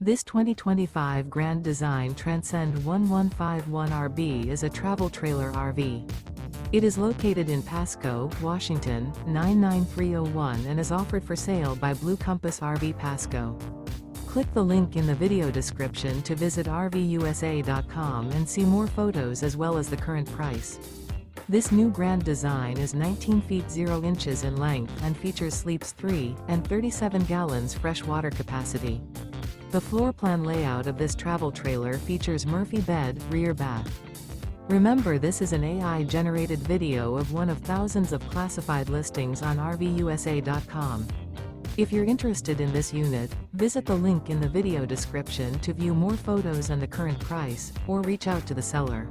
This 2025 Grand Design Transcend One 151 RB is a travel trailer RV. It is located in Pasco, Washington, 99301 and is offered for sale by Blue Compass RV Pasco. Click the link in the video description to visit RVUSA.com and see more photos as well as the current price. This new Grand Design is 19 feet 0 inches in length and features sleeps 3 and 37 gallons fresh water capacity. The floor plan layout of this travel trailer features Murphy bed, rear bath. Remember, this is an AI-generated video of one of thousands of classified listings on RVUSA.com. If you're interested in this unit, visit the link in the video description to view more photos and the current price, or reach out to the seller.